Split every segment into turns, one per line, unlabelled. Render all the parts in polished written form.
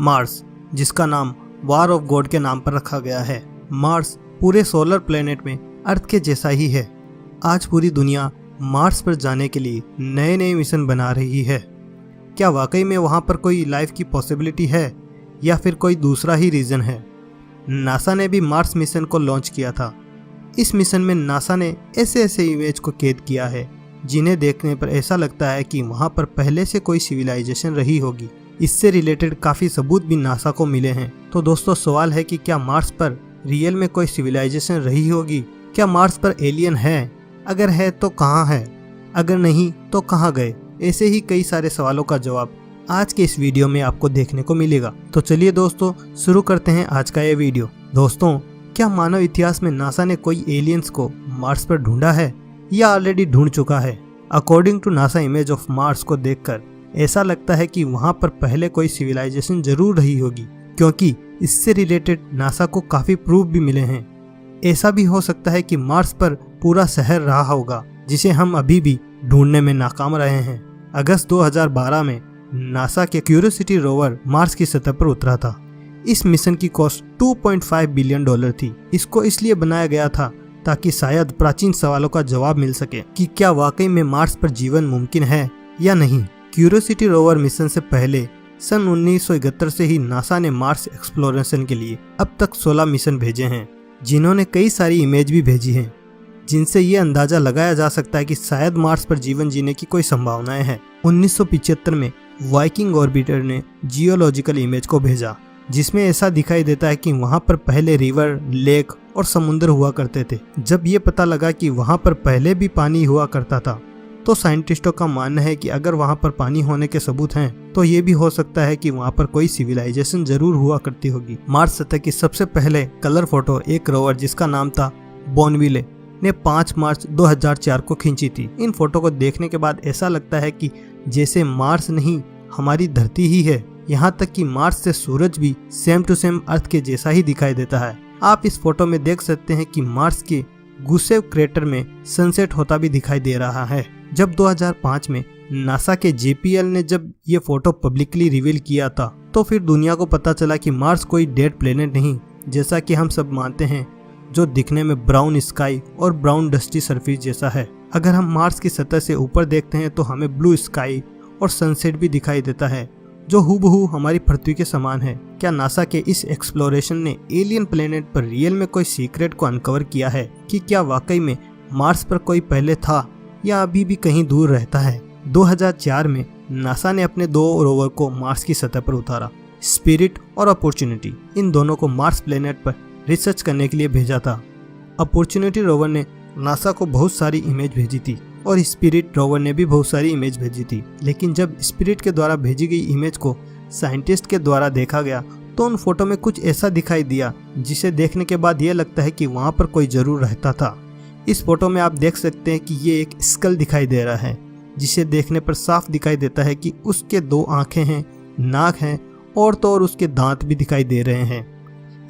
Mars, जिसका नाम war of God के नाम पर रखा गया है। मार्स पूरे सोलर प्लेनेट में अर्थ के जैसा ही है। आज पूरी दुनिया मार्स पर जाने के लिए नए नए मिशन बना रही है। क्या वाकई में वहाँ पर कोई लाइफ की पॉसिबिलिटी है या फिर कोई दूसरा ही रीज़न है? नासा ने भी मार्स मिशन को लॉन्च किया था। इस मिशन में नासा ने ऐसे ऐसे इमेज को कैद किया है जिन्हें देखने पर ऐसा लगता है कि वहाँ पर पहले से कोई सिविलाइजेशन रही होगी। इससे रिलेटेड काफ़ी सबूत भी नासा को मिले हैं। तो दोस्तों, सवाल है कि क्या मार्स पर रियल में कोई सिविलाइजेशन रही होगी? क्या मार्स पर एलियन है? अगर है तो कहाँ है? अगर नहीं तो कहाँ गए? ऐसे ही कई सारे सवालों का जवाब आज के इस वीडियो में आपको देखने को मिलेगा। तो चलिए दोस्तों, शुरू करते हैं आज का ये वीडियो। दोस्तों, क्या मानव इतिहास में नासा ने कोई एलियंस को मार्स पर ढूंढा है या ऑलरेडी ढूंढ चुका है? According to NASA image of Mars को देखकर ऐसा लगता है कि वहाँ पर पहले कोई सिविलाइजेशन जरूर रही होगी, क्योंकि इससे रिलेटेड नासा को काफी प्रूफ भी मिले हैं। ऐसा भी हो सकता है कि मार्स पर पूरा शहर रहा होगा जिसे हम अभी भी ढूंढने में नाकाम रहे हैं। अगस्त 2012 में नासा के क्यूरियोसिटी रोवर मार्स की सतह पर उतरा था। इस मिशन की कॉस्ट $2.5 बिलियन थी। इसको इसलिए बनाया गया था ताकि शायद प्राचीन सवालों का जवाब मिल सके कि क्या वाकई में मार्स पर जीवन मुमकिन है या नहीं। क्यूरियोसिटी रोवर मिशन से पहले सन 1971 से ही नासा ने मार्स एक्सप्लोरेशन के लिए अब तक 16 मिशन भेजे हैं, जिन्होंने कई सारी इमेज भी भेजी हैं, जिनसे ये अंदाजा लगाया जा सकता है कि शायद मार्स पर जीवन जीने की कोई संभावनाएं हैं। 1975 में वाइकिंग ऑर्बिटर ने जियोलॉजिकल इमेज को भेजा, जिसमें ऐसा दिखाई देता है कि वहाँ पर पहले रिवर, लेक और समुद्र हुआ करते थे। जब ये पता लगा कि वहाँ पर पहले भी पानी हुआ करता था, तो साइंटिस्टों का मानना है कि अगर वहाँ पर पानी होने के सबूत हैं, तो ये भी हो सकता है कि वहाँ पर कोई सिविलाइजेशन जरूर हुआ करती होगी। मार्स सतह की सबसे पहले कलर फोटो एक रोवर जिसका नाम था बोनविले ने 5 मार्च 2004 को खींची थी। इन फोटो को देखने के बाद ऐसा लगता है कि जैसे मार्स नहीं, हमारी धरती ही है। यहाँ तक कि मार्स से सूरज भी सेम टू सेम अर्थ के जैसा ही दिखाई देता है। आप इस फोटो में देख सकते हैं कि मार्स के गुसेव क्रेटर में सनसेट होता भी दिखाई दे रहा है। जब 2005 में नासा के JPL ने जब ये फोटो पब्लिकली रिवील किया था, तो फिर दुनिया को पता चला कि मार्स कोई डेड प्लेनेट नहीं, जैसा कि हम सब मानते हैं, जो दिखने में ब्राउन स्काई और ब्राउन डस्टी सरफेस जैसा है। अगर हम मार्स की सतह से ऊपर देखते हैं तो हमें ब्लू स्काई और सनसेट भी दिखाई देता है, जो हूबहू हमारी पृथ्वी के समान है। क्या नासा के इस एक्सप्लोरेशन ने एलियन प्लेनेट पर रियल में कोई सीक्रेट को अनकवर किया है कि क्या वाकई में मार्स पर कोई पहले था या अभी भी कहीं दूर रहता है? 2004 में नासा ने अपने 2 रोवर को मार्स की सतह पर उतारा। स्पिरिट और अपॉर्चुनिटी, इन दोनों को मार्स प्लेनेट पर रिसर्च करने के लिए भेजा था। अपॉर्चुनिटी रोवर ने नासा को बहुत सारी इमेज भेजी थी और स्पिरिट रोवर ने भी बहुत सारी इमेज भेजी थी। लेकिन जब स्पिरिट के द्वारा भेजी गई इमेज को साइंटिस्ट के द्वारा देखा गया, तो उन फोटो में कुछ ऐसा दिखाई दिया जिसे देखने के बाद यह लगता है कि वहाँ पर कोई जरूर रहता था। इस फोटो में आप देख सकते हैं कि ये एक स्कल दिखाई दे रहा है, जिसे देखने पर साफ दिखाई देता है कि उसके 2 आंखें हैं, नाक हैं और तो और उसके दांत भी दिखाई दे रहे हैं।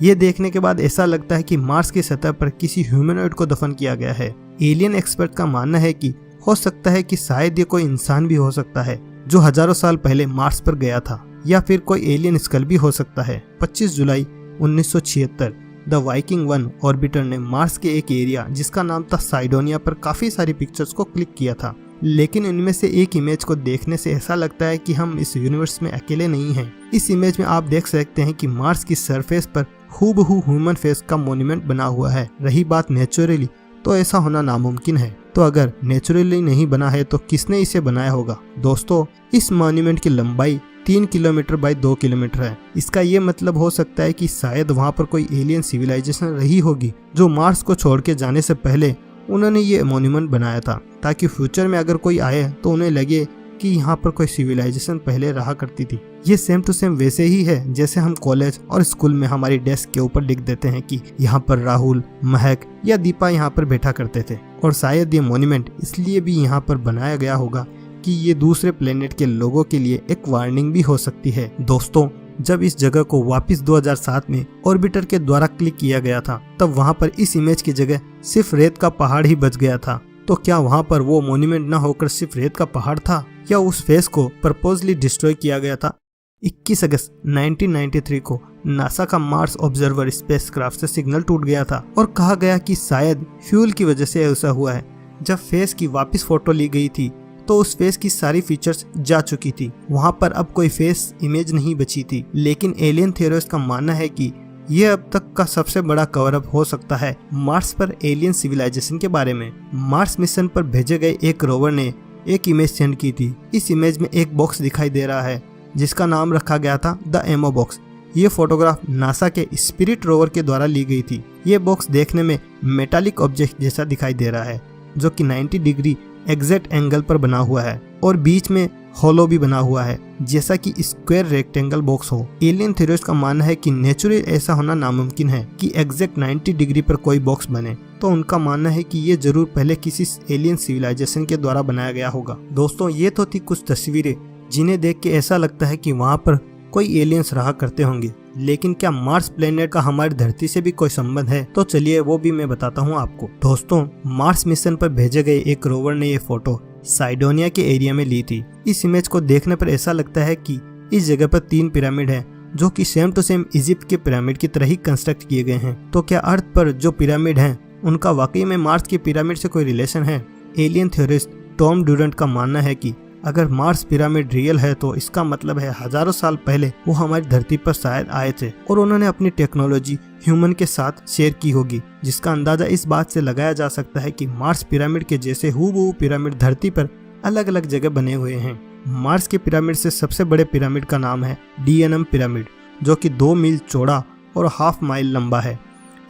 ये देखने के बाद ऐसा लगता है कि मार्स की सतह पर किसी ह्यूमनॉइड को दफन किया गया है। एलियन एक्सपर्ट का मानना है कि हो सकता है कि शायद ये कोई इंसान भी हो सकता है जो हजारों साल पहले मार्स पर गया था, या फिर कोई एलियन स्कल भी हो सकता है। 25 जुलाई 1976 द वाइकिंग 1 ऑर्बिटर ने मार्स के एक एरिया जिसका नाम था साइडोनिया पर काफी सारी पिक्चर्स को क्लिक किया था। लेकिन इनमें से एक इमेज को देखने से ऐसा लगता है कि हम इस यूनिवर्स में अकेले नहीं हैं। इस इमेज में आप देख सकते हैं कि मार्स की सरफेस पर हूबहू ह्यूमन फेस का मॉन्यूमेंट बना हुआ है। रही बात नेचुरली, तो ऐसा होना नामुमकिन है। तो अगर नेचुरली नहीं बना है तो किसने इसे बनाया होगा? दोस्तों, इस मॉन्यूमेंट की लंबाई 3 किलोमीटर बाय 2 किलोमीटर है। इसका ये मतलब हो सकता है कि शायद वहाँ पर कोई एलियन सिविलाइजेशन रही होगी, जो मार्स को छोड़ के जाने से पहले उन्होंने ये मॉन्यूमेंट बनाया था, ताकि फ्यूचर में अगर कोई आए तो उन्हें लगे कि यहाँ पर कोई सिविलाइजेशन पहले रहा करती थी। ये सेम टू सेम वैसे ही है जैसे हम कॉलेज और स्कूल में हमारी डेस्क के ऊपर लिख देते हैं कि यहाँ पर राहुल, महक या दीपा यहाँ पर बैठा करते थे। और शायद ये मॉन्यूमेंट इसलिए भी यहाँ पर बनाया गया होगा कि ये दूसरे प्लेनेट के लोगों के लिए एक वार्निंग भी हो सकती है। दोस्तों, जब इस जगह को वापस 2007 में ऑर्बिटर के द्वारा क्लिक किया गया था, तब वहाँ पर इस इमेज की जगह सिर्फ रेत का पहाड़ ही बच गया था। तो क्या वहाँ पर वो मॉन्यूमेंट न होकर सिर्फ रेत का पहाड़ था, या उस फेस को पर्पसली डिस्ट्रॉय किया गया था? 21 अगस्त 1993 को नासा का मार्स ऑब्जर्वर स्पेसक्राफ्ट से सिग्नल टूट गया था और कहा गया कि शायद फ्यूल की वजह से ऐसा हुआ है। जब फेस की वापस फोटो ली गई थी तो उस फेस की सारी फीचर्स जा चुकी थी, वहां पर अब कोई फेस इमेज नहीं बची थी। लेकिन एलियन थ्योरिस्ट का मानना है कि यह अब तक का सबसे बड़ा कवर अप हो सकता है मार्स पर एलियन सिविलाइजेशन के बारे में। मार्स मिशन पर भेजे गए एक रोवर ने एक इमेज सेंड की थी। इस इमेज में एक बॉक्स दिखाई दे रहा है जिसका नाम रखा गया था द एमो बॉक्स। ये फोटोग्राफ नासा के स्पिरिट रोवर के द्वारा ली गई थी। ये बॉक्स देखने में मेटालिक ऑब्जेक्ट जैसा दिखाई दे रहा है जो कि 90 डिग्री एग्जैक्ट एंगल पर बना हुआ है और बीच में होलो भी बना हुआ है जैसा कि स्क्वायर रेक्टेंगल बॉक्स हो। एलियन थ्योरिस्ट का मानना है कि नेचुरली ऐसा होना नामुमकिन है कि एग्जैक्ट 90 डिग्री पर कोई बॉक्स बने, तो उनका मानना है कि ये जरूर पहले किसी एलियन सिविलाइजेशन के द्वारा बनाया गया होगा। दोस्तों, ये तो थी कुछ तस्वीरें जिन्हें देख के ऐसा लगता है कि वहाँ पर कोई एलियंस रहा करते होंगे। लेकिन क्या मार्स प्लेनेट का हमारी धरती से भी कोई संबंध है? तो चलिए वो भी मैं बताता हूँ आपको। दोस्तों, मार्स मिशन पर भेजे गए एक रोवर ने ये फोटो साइडोनिया के एरिया में ली थी। इस इमेज को देखने पर ऐसा लगता है कि इस जगह पर 3 पिरामिड हैं जो कि सेम टू सेम इजिप्ट के पिरामिड की तरह ही कंस्ट्रक्ट किए गए हैं। तो क्या अर्थ पर जो पिरामिड हैं उनका वाकई में मार्स के पिरामिड से कोई रिलेशन है? एलियन थ्योरिस्ट टॉम ड्यूरेंट का मानना है कि अगर मार्स पिरामिड रियल है तो इसका मतलब है हजारों साल पहले वो हमारी धरती पर शायद आए थे और उन्होंने अपनी टेक्नोलॉजी ह्यूमन के साथ शेयर की होगी, जिसका अंदाजा इस बात से लगाया जा सकता है कि मार्स पिरामिड के जैसे हूबहू पिरामिड धरती पर अलग अलग जगह बने हुए हैं। मार्स के पिरामिड से सबसे बड़े पिरामिड का नाम है डीएनएम पिरामिड, जो कि 2 मील चौड़ा और हाफ माइल लंबा है।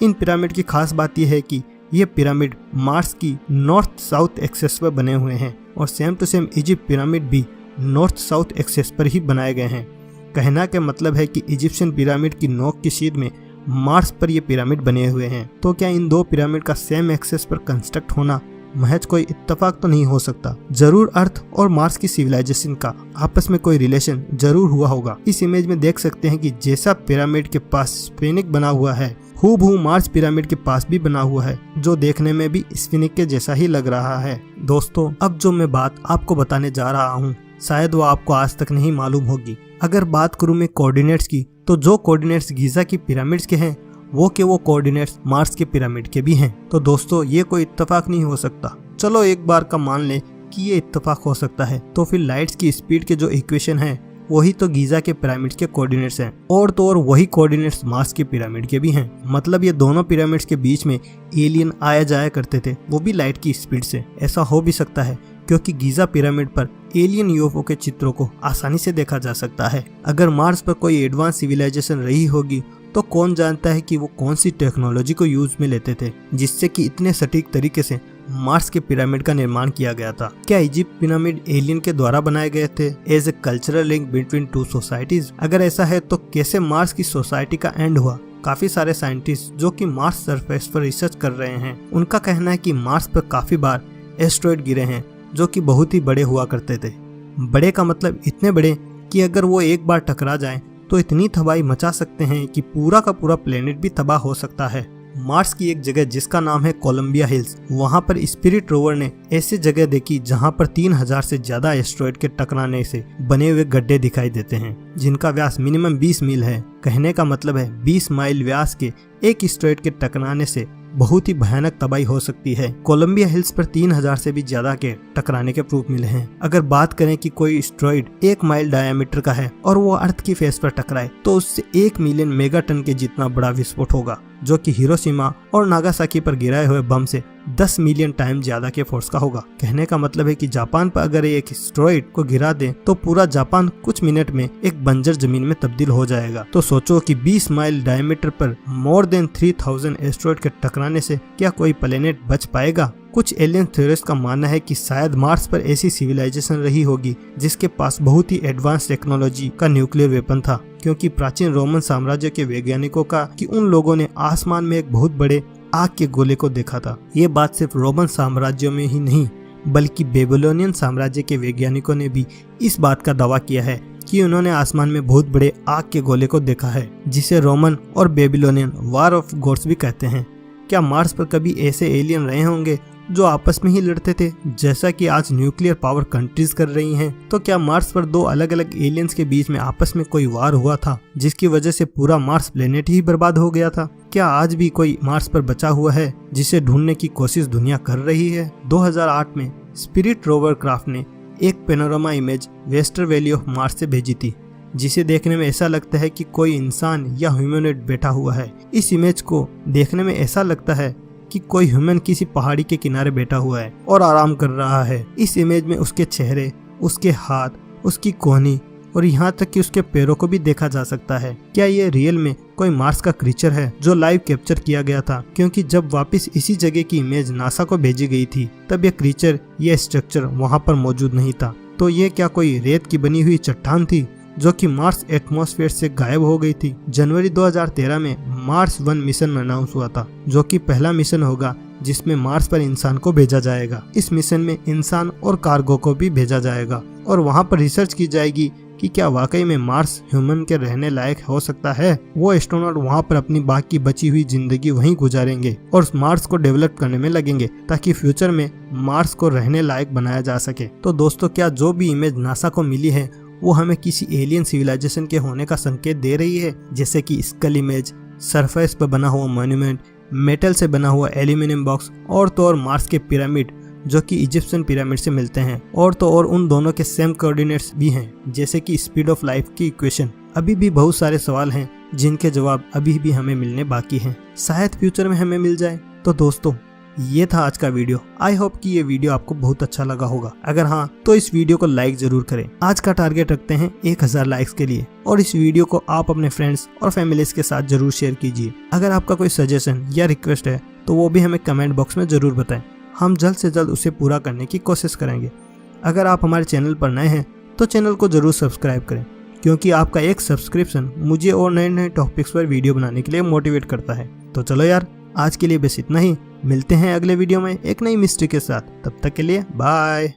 इन पिरामिड की खास बात यह है कि ये पिरामिड मार्स की नॉर्थ साउथ एक्सेस पर बने हुए हैं और same to same Egypt pyramid भी नॉर्थ साउथ एक्सेस पर ही बनाए गए हैं। कहना का मतलब है कि इजिप्शियन पिरामिड की नोक की सीध में मार्स पर ये पिरामिड बने हुए हैं। तो क्या इन 2 पिरामिड का सेम एक्सेस पर कंस्ट्रक्ट होना महज कोई इत्तेफाक तो नहीं हो सकता? जरूर अर्थ और मार्स की सिविलाइजेशन का आपस में कोई रिलेशन जरूर हुआ होगा। इस इमेज में देख सकते हैं कि जैसा पिरामिड के पास स्फिनिक्स बना हुआ है, हूबहू मार्स पिरामिड के पास भी बना हुआ है, जो देखने में भी स्फिनिक्स के जैसा ही लग रहा है। दोस्तों, अब जो मैं बात आपको बताने जा रहा हूँ शायद वो आपको आज तक नहीं मालूम होगी। अगर बात करूँ मैं कोऑर्डिनेट्स की, तो जो कोऑर्डिनेट्स गीजा की पिरामिड्स के हैं वो कोऑर्डिनेट्स मार्स के पिरामिड के भी हैं। तो दोस्तों, ये कोई इत्तेफाक नहीं हो सकता। चलो एक बार का मान लें कि ये इत्तेफाक हो सकता है, तो फिर लाइट्स की स्पीड के जो इक्वेशन है वही तो गीजा के पिरामिड्स के कोऑर्डिनेट्स हैं और तो और वही कोऑर्डिनेट्स मार्स के पिरामिड के भी हैं। मतलब ये दोनों पिरामिड्स के बीच में एलियन आया जाया करते थे, वो भी लाइट की स्पीड से। ऐसा हो भी सकता है क्योंकि गीजा पिरामिड पर एलियन यूएफओ के चित्रों को आसानी से देखा जा सकता है। अगर मार्स पर कोई एडवांस सिविलाइजेशन रही होगी तो कौन जानता है कि वो कौन सी टेक्नोलॉजी को यूज में लेते थे जिससे कि इतने सटीक तरीके से मार्स के पिरामिड का निर्माण किया गया था। क्या इजिप्ट पिरामिड एलियन के द्वारा बनाए गए थे as a cultural link between 2 societies? अगर ऐसा है तो कैसे मार्स की सोसाइटी का एंड हुआ? काफी सारे साइंटिस्ट जो कि मार्स सरफेस पर रिसर्च कर रहे हैं, उनका कहना है कि मार्स पर काफी बार एस्ट्रॉइड गिरे हैं जो कि बहुत ही बड़े हुआ करते थे। बड़े का मतलब इतने बड़े कि अगर वो एक बार टकरा जाएं तो इतनी तबाही मचा सकते हैं कि पूरा का पूरा प्लेनेट भी तबाह हो सकता है। मार्स की एक जगह जिसका नाम है कोलंबिया हिल्स, वहां पर स्पिरिट रोवर ने ऐसी जगह देखी जहां पर 3000 से ज्यादा एस्ट्रॉइड के टकराने से बने हुए गड्ढे दिखाई देते हैं जिनका व्यास मिनिमम 20 मील है। कहने का मतलब है 20 माइल व्यास के एक एस्ट्रॉइड के टकराने से बहुत ही भयानक तबाही हो सकती है। कोलंबिया हिल्स पर 3000 से भी ज्यादा के टकराने के प्रूफ मिले हैं। अगर बात करें कि कोई एस्ट्रॉइड 1 माइल डायमीटर का है और वो अर्थ की फेस पर टकराए तो उससे 1 मिलियन मेगाटन के जितना बड़ा विस्फोट होगा, जो कि हिरोशिमा और नागासाकी पर गिराए हुए बम से 10 मिलियन टाइम ज्यादा के फोर्स का होगा। कहने का मतलब है कि जापान पर अगर एक एस्ट्रॉइड को गिरा दे तो पूरा जापान कुछ मिनट में एक बंजर जमीन में तब्दील हो जाएगा। तो सोचो कि 20 माइल डायमीटर पर मोर देन 3000 एस्ट्रॉइड के टकराने से क्या कोई प्लेनेट बच पाएगा? कुछ एलियन थ्योरिस्ट का मानना है कि शायद मार्स पर ऐसी सिविलाइजेशन रही होगी जिसके पास बहुत ही एडवांस टेक्नोलॉजी का न्यूक्लियर वेपन था, क्योंकि प्राचीन रोमन साम्राज्य के वैज्ञानिकों का कि उन लोगों ने आसमान में एक बहुत बड़े आग के गोले को देखा था। ये बात सिर्फ रोमन साम्राज्य में ही नहीं बल्कि बेबीलोनियन साम्राज्य के वैज्ञानिकों ने भी इस बात का दावा किया है कि उन्होंने आसमान में बहुत बड़े आग के गोले को देखा है, जिसे रोमन और बेबीलोनियन वार ऑफ गॉड्स भी कहते हैं। क्या मार्स पर कभी ऐसे एलियन रहे होंगे जो आपस में ही लड़ते थे, जैसा कि आज न्यूक्लियर पावर कंट्रीज कर रही हैं। तो क्या मार्स पर दो अलग अलग एलियंस के बीच में आपस में कोई वार हुआ था, जिसकी वजह से पूरा मार्स प्लेनेट ही बर्बाद हो गया था? क्या आज भी कोई मार्स पर बचा हुआ है जिसे ढूंढने की कोशिश दुनिया कर रही है? 2008 में स्पिरिट रोवर क्राफ्ट ने एक panorama image Wester valley of Mars से भेजी थी, जिसे देखने में ऐसा लगता है कि कोई इंसान या ह्यूमनॉइड बैठा हुआ है। इस इमेज को देखने में ऐसा लगता है कि कोई ह्यूमन किसी पहाड़ी के किनारे बैठा हुआ है और आराम कर रहा है। इस इमेज में उसके चेहरे, उसके हाथ, उसकी कोहनी और यहाँ तक कि उसके पैरों को भी देखा जा सकता है। क्या ये रियल में कोई मार्स का क्रीचर है जो लाइव कैप्चर किया गया था? क्योंकि जब वापस इसी जगह की इमेज नासा को भेजी गई थी, तब यह क्रीचर, यह स्ट्रक्चर वहाँ पर मौजूद नहीं था। तो ये क्या कोई रेत की बनी हुई चट्टान थी जो कि मार्स एटमॉस्फेयर से गायब हो गई थी? जनवरी 2013 में मार्स 1 मिशन अनाउंस हुआ था, जो कि पहला मिशन होगा जिसमें मार्स पर इंसान को भेजा जाएगा। इस मिशन में इंसान और कार्गो को भी भेजा जाएगा और वहाँ पर रिसर्च की जाएगी कि क्या वाकई में मार्स ह्यूमन के रहने लायक हो सकता है। वो एस्ट्रोनॉट वहाँ पर अपनी बाकी बची हुई जिंदगी वहीं गुजारेंगे और मार्स को डेवलप करने में लगेंगे ताकि फ्यूचर में मार्स को रहने लायक बनाया जा सके। तो दोस्तों, क्या जो भी इमेज नासा को मिली है वो हमें किसी एलियन सिविलाइजेशन के होने का संकेत दे रही है? जैसे कि स्कल इमेज, सरफेस पर बना हुआ मॉन्यूमेंट, मेटल से बना हुआ एल्यूमिनियम बॉक्स और तो और मार्स के पिरामिड जो कि इजिप्शियन पिरामिड से मिलते हैं, और तो और उन दोनों के सेम कोऑर्डिनेट्स भी हैं, जैसे कि स्पीड ऑफ लाइट की इक्वेशन। अभी भी बहुत सारे सवाल हैं जिनके जवाब अभी भी हमें मिलने बाकी हैं, शायद फ्यूचर में हमें मिल जाए। तो दोस्तों, ये था आज का वीडियो। आई होप कि ये वीडियो आपको बहुत अच्छा लगा होगा। अगर हाँ, तो इस वीडियो को लाइक जरूर करें। आज का टारगेट रखते हैं 1000 लाइक्स के लिए, और इस वीडियो को आप अपने फ्रेंड्स और फैमिलीज के साथ जरूर शेयर कीजिए। अगर आपका कोई सजेशन या रिक्वेस्ट है तो वो भी हमें कमेंट बॉक्स में जरूर बताएं। हम जल्द से जल्द उसे पूरा करने की कोशिश करेंगे। अगर आप हमारे चैनल पर नए हैं तो चैनल को जरूर सब्सक्राइब करें, क्योंकि आपका एक सब्सक्रिप्शन मुझे और नए नए टॉपिक्स पर वीडियो बनाने के लिए मोटिवेट करता है। तो चलो यार, आज के लिए बस इतना ही। मिलते हैं अगले वीडियो में एक नई मिस्ट्री के साथ। तब तक के लिए बाय।